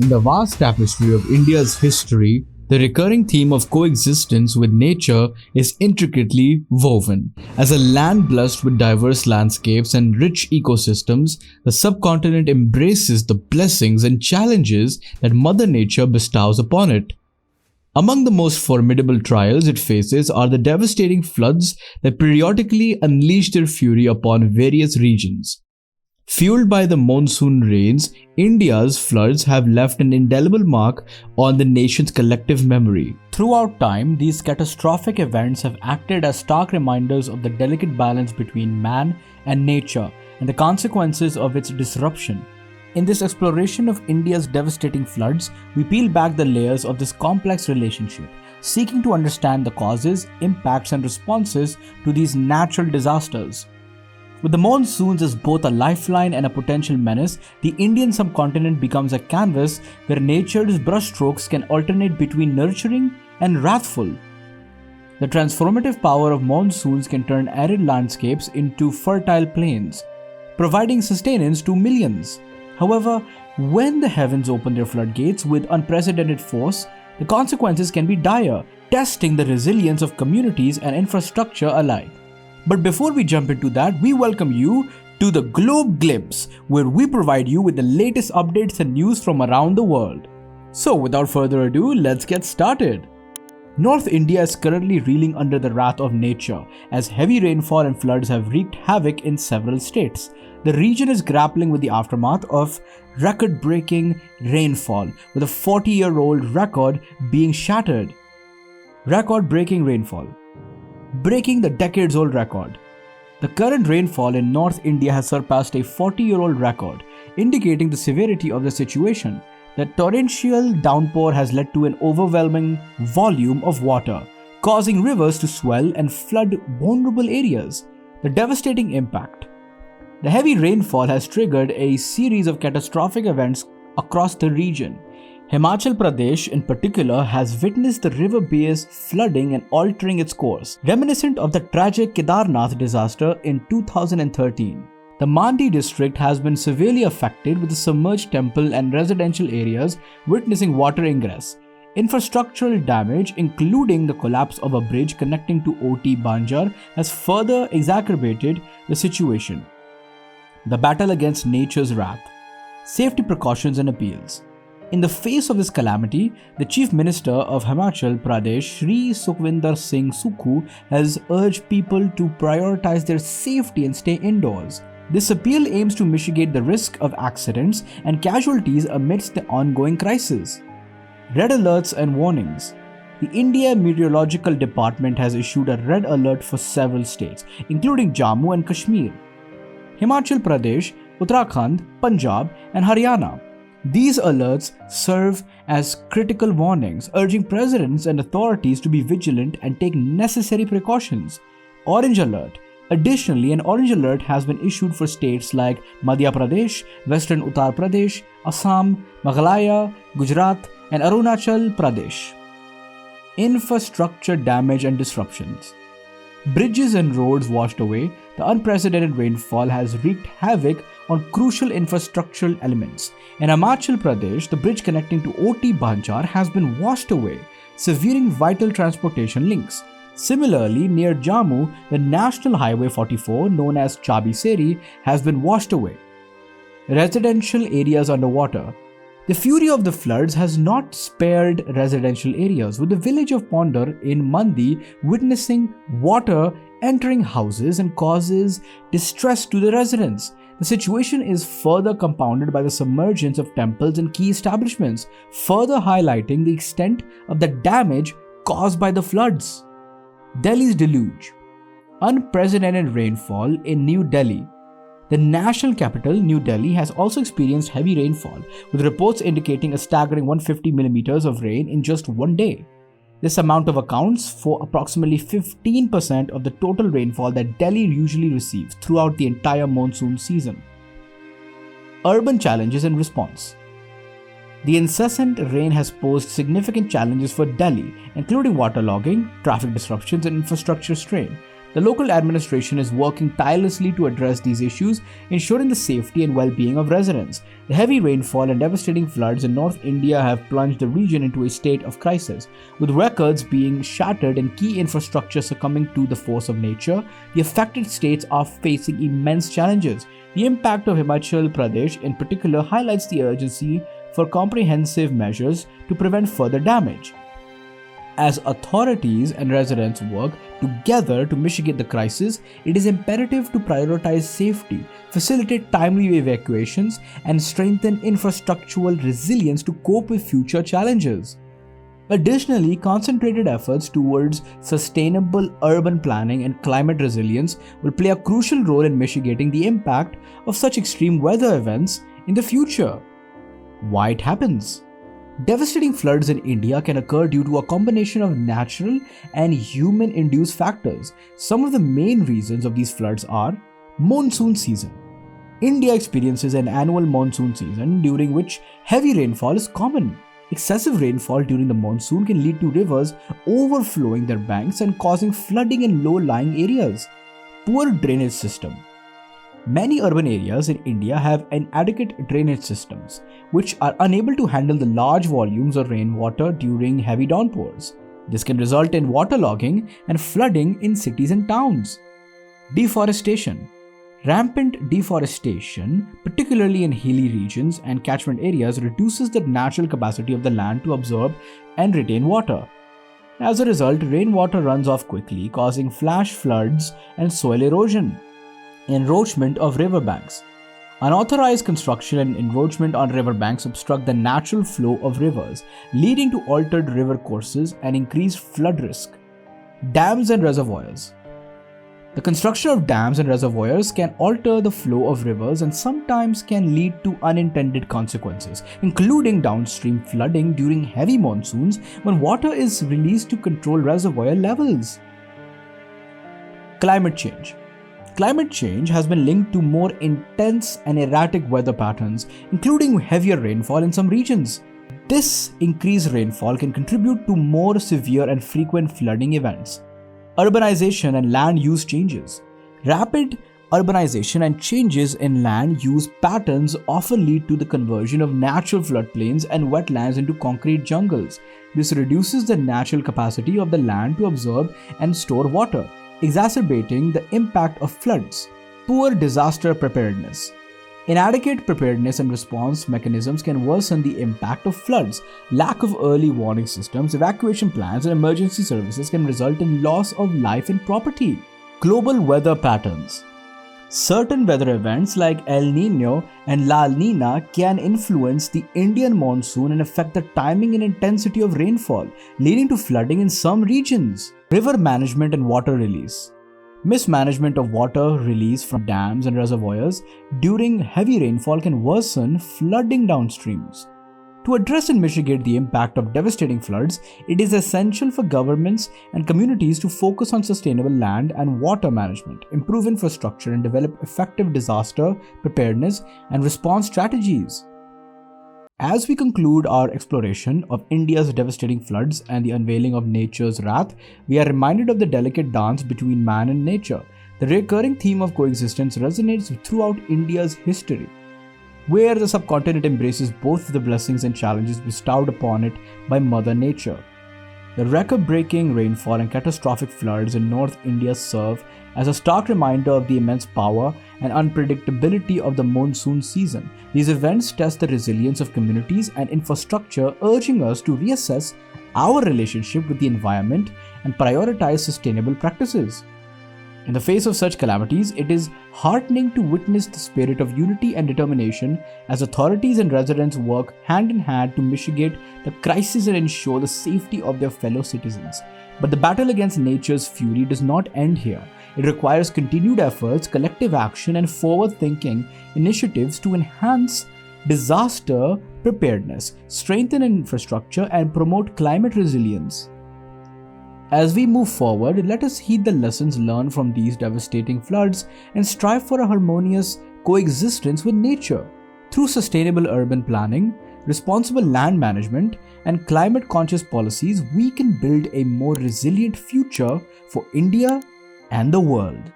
In the vast tapestry of India's history, the recurring theme of coexistence with nature is intricately woven. As a land blessed with diverse landscapes and rich ecosystems, the subcontinent embraces the blessings and challenges that Mother Nature bestows upon it. Among the most formidable trials it faces are the devastating floods that periodically unleash their fury upon various regions. Fueled by the monsoon rains, India's floods have left an indelible mark on the nation's collective memory. Throughout time, these catastrophic events have acted as stark reminders of the delicate balance between man and nature and the consequences of its disruption. In this exploration of India's devastating floods, we peel back the layers of this complex relationship, seeking to understand the causes, impacts, and responses to these natural disasters. With the monsoons as both a lifeline and a potential menace, the Indian subcontinent becomes a canvas where nature's brushstrokes can alternate between nurturing and wrathful. The transformative power of monsoons can turn arid landscapes into fertile plains, providing sustenance to millions. However, when the heavens open their floodgates with unprecedented force, the consequences can be dire, testing the resilience of communities and infrastructure alike. But before we jump into that, we welcome you to the Globe Glimpse, where we provide you with the latest updates and news from around the world. So without further ado, let's get started. North India is currently reeling under the wrath of nature, as heavy rainfall and floods have wreaked havoc in several states. The region is grappling with the aftermath of record-breaking rainfall, with a 40-year-old record being shattered. Record-breaking rainfall, breaking the decades-old record. The current rainfall in North India has surpassed a 40-year-old record, indicating the severity of the situation. The torrential downpour has led to an overwhelming volume of water, causing rivers to swell and flood vulnerable areas. The devastating impact. The heavy rainfall has triggered a series of catastrophic events across the region. Himachal Pradesh in particular has witnessed the river base flooding and altering its course, reminiscent of the tragic Kedarnath disaster in 2013. The Mandi district has been severely affected, with the submerged temple and residential areas witnessing water ingress. Infrastructural damage, including the collapse of a bridge connecting to OT Banjar, has further exacerbated the situation. The battle against nature's wrath. Safety precautions and appeals. In the face of this calamity, the Chief Minister of Himachal Pradesh, Shri Sukhwinder Singh Sukhu, has urged people to prioritize their safety and stay indoors. This appeal aims to mitigate the risk of accidents and casualties amidst the ongoing crisis. Red alerts and warnings. The India Meteorological Department has issued a red alert for several states, including Jammu and Kashmir, Himachal Pradesh, Uttarakhand, Punjab, and Haryana. These alerts serve as critical warnings, urging presidents and authorities to be vigilant and take necessary precautions. Orange alert. Additionally, an orange alert has been issued for states like Madhya Pradesh, Western Uttar Pradesh, Assam, Meghalaya, Gujarat, and Arunachal Pradesh. Infrastructure damage and disruptions. Bridges and roads washed away. The unprecedented rainfall has wreaked havoc on crucial infrastructural elements. In Himachal Pradesh, the bridge connecting to OT Banjar has been washed away, severing vital transportation links. Similarly, near Jammu, the National Highway 44, known as Chabi Seri, has been washed away. Residential areas underwater. The fury of the floods has not spared residential areas, with the village of Ponder in Mandi witnessing water entering houses and causes distress to the residents. The situation is further compounded by the submergence of temples and key establishments, further highlighting the extent of the damage caused by the floods. Delhi's deluge. Unprecedented rainfall in New Delhi. The national capital, New Delhi, has also experienced heavy rainfall, with reports indicating a staggering 150 millimeters of rain in just one day. This amount accounts for approximately 15% of the total rainfall that Delhi usually receives throughout the entire monsoon season. Urban challenges and response. The incessant rain has posed significant challenges for Delhi, including waterlogging, traffic disruptions, and infrastructure strain. The local administration is working tirelessly to address these issues, ensuring the safety and well-being of residents. The heavy rainfall and devastating floods in North India have plunged the region into a state of crisis. With records being shattered and key infrastructure succumbing to the force of nature, the affected states are facing immense challenges. The impact of Himachal Pradesh in particular highlights the urgency for comprehensive measures to prevent further damage. As authorities and residents work together to mitigate the crisis, it is imperative to prioritize safety, facilitate timely evacuations, and strengthen infrastructural resilience to cope with future challenges. Additionally, concentrated efforts towards sustainable urban planning and climate resilience will play a crucial role in mitigating the impact of such extreme weather events in the future. Why it happens? Devastating floods in India can occur due to a combination of natural and human-induced factors. Some of the main reasons of these floods are monsoon season. India experiences an annual monsoon season during which heavy rainfall is common. Excessive rainfall during the monsoon can lead to rivers overflowing their banks and causing flooding in low-lying areas. Poor drainage system. Many urban areas in India have inadequate drainage systems, which are unable to handle the large volumes of rainwater during heavy downpours. This can result in waterlogging and flooding in cities and towns. Deforestation. Rampant deforestation, particularly in hilly regions and catchment areas, reduces the natural capacity of the land to absorb and retain water. As a result, rainwater runs off quickly, causing flash floods and soil erosion. Encroachment of riverbanks. Unauthorized construction and encroachment on riverbanks obstruct the natural flow of rivers, leading to altered river courses and increased flood risk. Dams and reservoirs. The construction of dams and reservoirs can alter the flow of rivers and sometimes can lead to unintended consequences, including downstream flooding during heavy monsoons when water is released to control reservoir levels. Climate change. Climate change has been linked to more intense and erratic weather patterns, including heavier rainfall in some regions. This increased rainfall can contribute to more severe and frequent flooding events. Urbanization and land use changes. Rapid urbanization and changes in land use patterns often lead to the conversion of natural floodplains and wetlands into concrete jungles. This reduces the natural capacity of the land to absorb and store water, exacerbating the impact of floods. Poor disaster preparedness. Inadequate preparedness and response mechanisms can worsen the impact of floods. Lack of early warning systems, evacuation plans, and emergency services can result in loss of life and property. Global weather patterns. Certain weather events like El Niño and La Nina can influence the Indian monsoon and affect the timing and intensity of rainfall, leading to flooding in some regions. River management and water release. Mismanagement of water release from dams and reservoirs during heavy rainfall can worsen flooding downstreams. To address and mitigate the impact of devastating floods, it is essential for governments and communities to focus on sustainable land and water management, improve infrastructure, and develop effective disaster preparedness and response strategies. As we conclude our exploration of India's devastating floods and the unveiling of nature's wrath, we are reminded of the delicate dance between man and nature. The recurring theme of coexistence resonates throughout India's history, where the subcontinent embraces both the blessings and challenges bestowed upon it by Mother Nature. The record-breaking rainfall and catastrophic floods in North India serve as a stark reminder of the immense power and unpredictability of the monsoon season. These events test the resilience of communities and infrastructure, urging us to reassess our relationship with the environment and prioritize sustainable practices. In the face of such calamities, it is heartening to witness the spirit of unity and determination as authorities and residents work hand in hand to mitigate the crisis and ensure the safety of their fellow citizens. But the battle against nature's fury does not end here. It requires continued efforts, collective action, and forward-thinking initiatives to enhance disaster preparedness, strengthen infrastructure, and promote climate resilience. As we move forward, let us heed the lessons learned from these devastating floods and strive for a harmonious coexistence with nature. Through sustainable urban planning, responsible land management, and climate-conscious policies, we can build a more resilient future for India and the world.